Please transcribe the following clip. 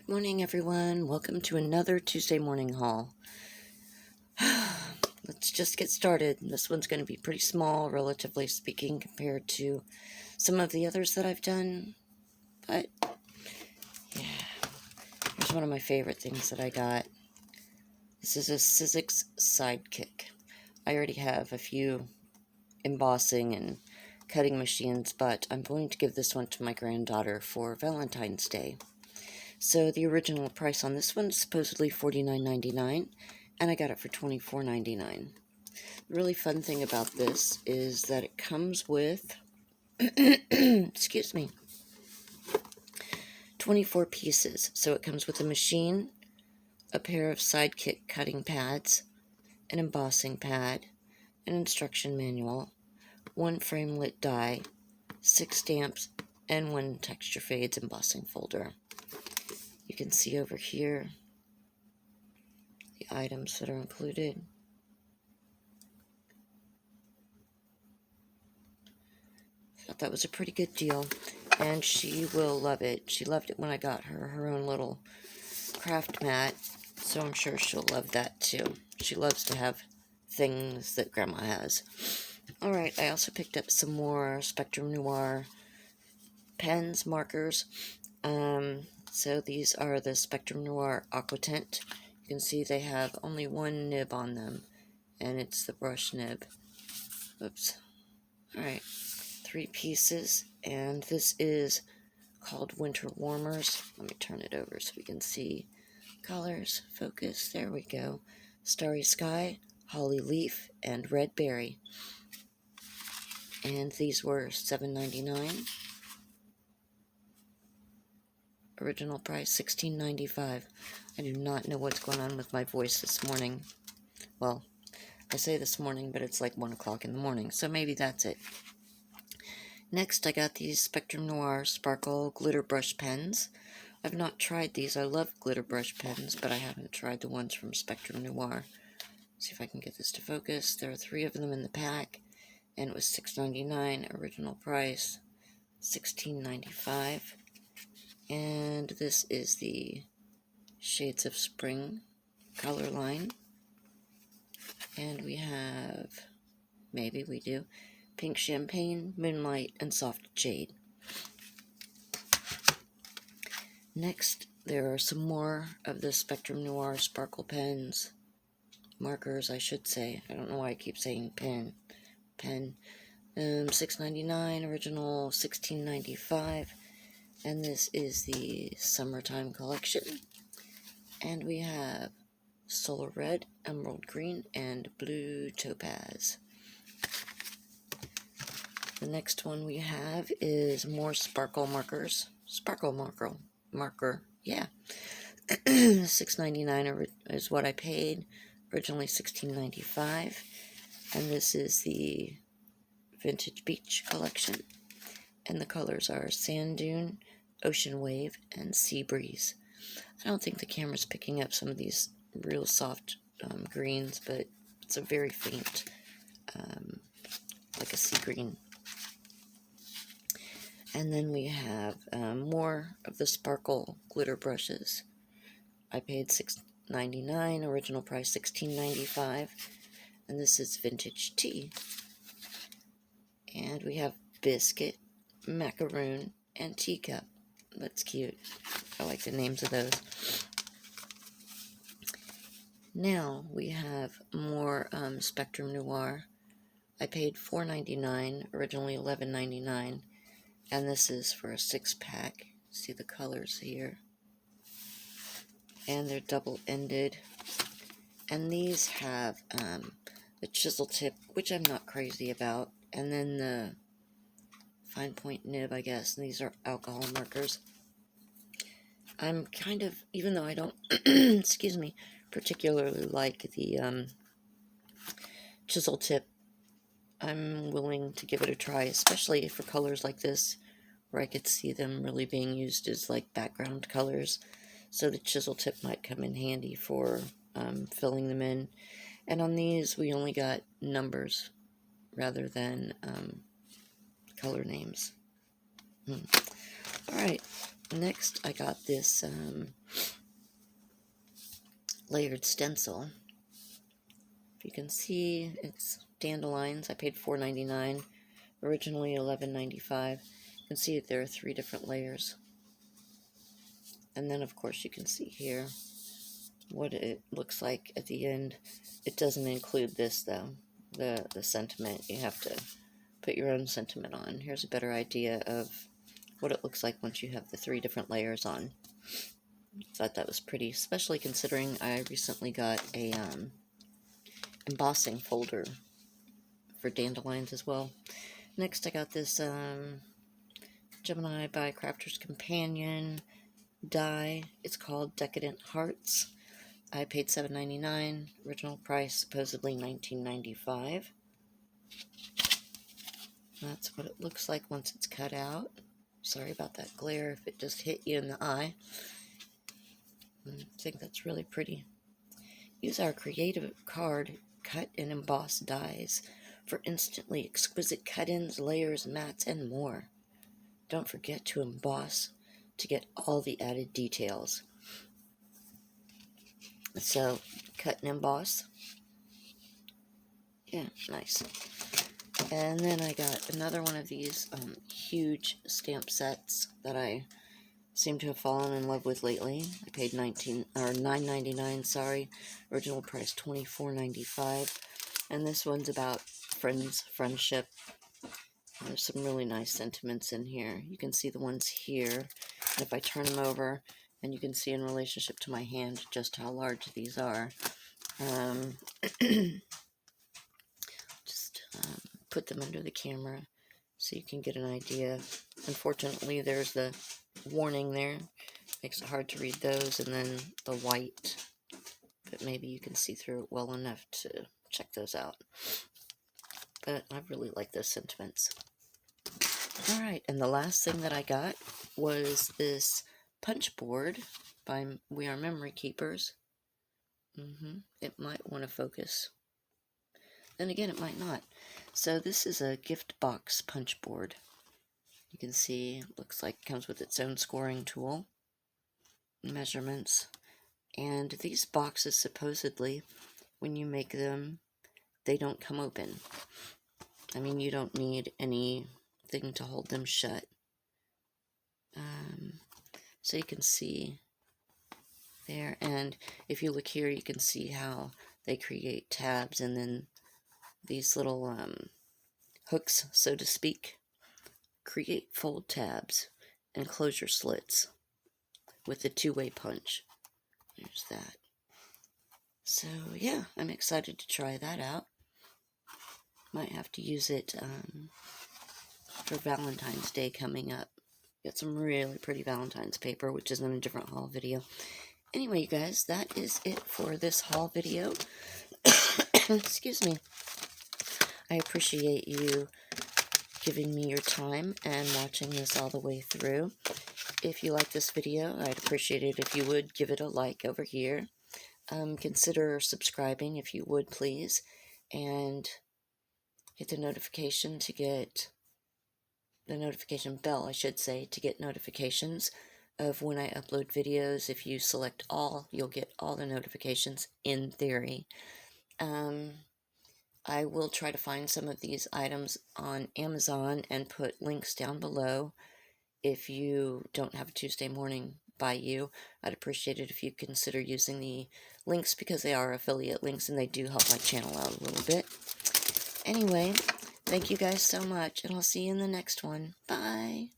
Good morning, everyone. Welcome to another Tuesday morning haul. Let's just get started. This one's going to be pretty small, relatively speaking, compared to some of the others that I've done. But, yeah. Here's one of my favorite things that I got. This is a Sizzix Sidekick. I already have a few embossing and cutting machines, but I'm going to give this one to my granddaughter for Valentine's Day. So the original price on this one is supposedly $49.99, and I got it for $24.99. The really fun thing about this is that it comes with, excuse me, 24 pieces. So it comes with a machine, a pair of Sidekick cutting pads, an embossing pad, an instruction manual, one frame-lit die, 6 stamps, and 1 texture fades embossing folder. You can see over here the items that are included. I thought that was a pretty good deal, and she will love it. She loved it when I got her own little craft mat, so I'm sure she'll love that too. She loves to have things that Grandma has. Alright, I also picked up some more Spectrum Noir pens, markers. So these are the Spectrum Noir Aquatint. You can see they have only one nib on them, and it's the brush nib. Oops. Alright, 3 pieces, and this is called Winter Warmers. Let me turn it over so we can see colors. Focus, there we go. Starry Sky, Holly Leaf, and Red Berry. And these were $7.99. Original price $16.95. I do not know what's going on with my voice this morning. Well, I say this morning, but it's like 1 o'clock in the morning, so maybe that's it. Next, I got these Spectrum Noir Sparkle Glitter Brush Pens. I've not tried these. I love glitter brush pens, but I haven't tried the ones from Spectrum Noir. See if I can get this to focus. There are 3 of them in the pack, and it was $6.99. Original price $16.95. And this is the Shades of Spring color line. And we have, maybe we do, Pink Champagne, Moonlight, and Soft Jade. Next, there are some more of the Spectrum Noir Sparkle Pens. Markers, I should say. I don't know why I keep saying pen. $6.99, original $16.95. And this is the Summertime Collection. And we have Solar Red, Emerald Green, and Blue Topaz. The next one we have is more sparkle markers. Sparkle marker, yeah. $6.99 is what I paid. Originally $16.95. And this is the Vintage Beach Collection. And the colors are Sand Dune, Ocean Wave, and Sea Breeze. I don't think the camera's picking up some of these real soft greens, but it's a very faint, like a sea green. And then we have more of the sparkle glitter brushes. I paid $6.99, original price $16.95, and this is Vintage Tea. And we have Biscuit, Macaroon, and Teacup. That's cute. I like the names of those. Now we have more Spectrum Noir. I paid $4.99, originally $11.99, and this is for a 6-pack. See the colors here. And they're double-ended. And these have the chisel tip, which I'm not crazy about, and then the fine point nib, I guess. And these are alcohol markers. I'm kind of, even though I don't, excuse me, particularly like the chisel tip, I'm willing to give it a try, especially for colors like this, where I could see them really being used as like background colors. So the chisel tip might come in handy for filling them in. And on these, we only got numbers rather than color names. Alright, Next, I got this layered stencil. If you can see, it's dandelions. I paid $4.99, originally $11.95. You can see that there are 3 different layers. And then, of course, you can see here what it looks like at the end. It doesn't include this, though, the sentiment. You have to put your own sentiment on. Here's a better idea of what it looks like once you have the 3 different layers on. Thought that was pretty, especially considering I recently got a embossing folder for dandelions as well. Next, I got this Gemini by Crafter's Companion die. It's called Decadent Hearts. I paid $7.99. Original price supposedly $19.95. That's what it looks like once it's cut out. Sorry about that glare if it just hit you in the eye. I think that's really pretty. Use our creative card, cut and emboss dies for instantly exquisite cut-ins, layers, mats, and more. Don't forget to emboss to get all the added details. So, cut and emboss. Yeah, nice. And then I got another one of these huge stamp sets that I seem to have fallen in love with lately. I paid $9.99, sorry. Original price $24.95. And this one's about friendship. There's some really nice sentiments in here. You can see the ones here. And if I turn them over, and you can see in relationship to my hand just how large these are. Put them under the camera so you can get an idea. Unfortunately, there's the warning there. Makes it hard to read those, and then the white. But maybe you can see through it well enough to check those out. But I really like those sentiments. Alright, and the last thing that I got was this punch board by We Are Memory Keepers. It might want to focus. Then again, it might not. So this is a gift box punch board. You can see, it looks like it comes with its own scoring tool, measurements, and these boxes supposedly, when you make them, they don't come open. I mean, you don't need anything to hold them shut. So you can see there, and if you look here, you can see how they create tabs, and then these little hooks, so to speak, create fold tabs and closure slits with the 2-way punch. There's that. So yeah, I'm excited to try that out. Might have to use it for Valentine's Day coming up. Got some really pretty Valentine's paper, which is in a different haul video. Anyway, you guys, that is it for this haul video. Excuse me. I appreciate you giving me your time and watching this all the way through. If you like this video, I'd appreciate it if you would give it a like over here. Consider subscribing if you would, please. And hit the notification to get the notification bell, I should say, to get notifications of when I upload videos. If you select all, you'll get all the notifications in theory. I will try to find some of these items on Amazon and put links down below. If you don't have a Tuesday morning by you, I'd appreciate it if you consider using the links, because they are affiliate links and they do help my channel out a little bit. Anyway, thank you guys so much, and I'll see you in the next one. Bye!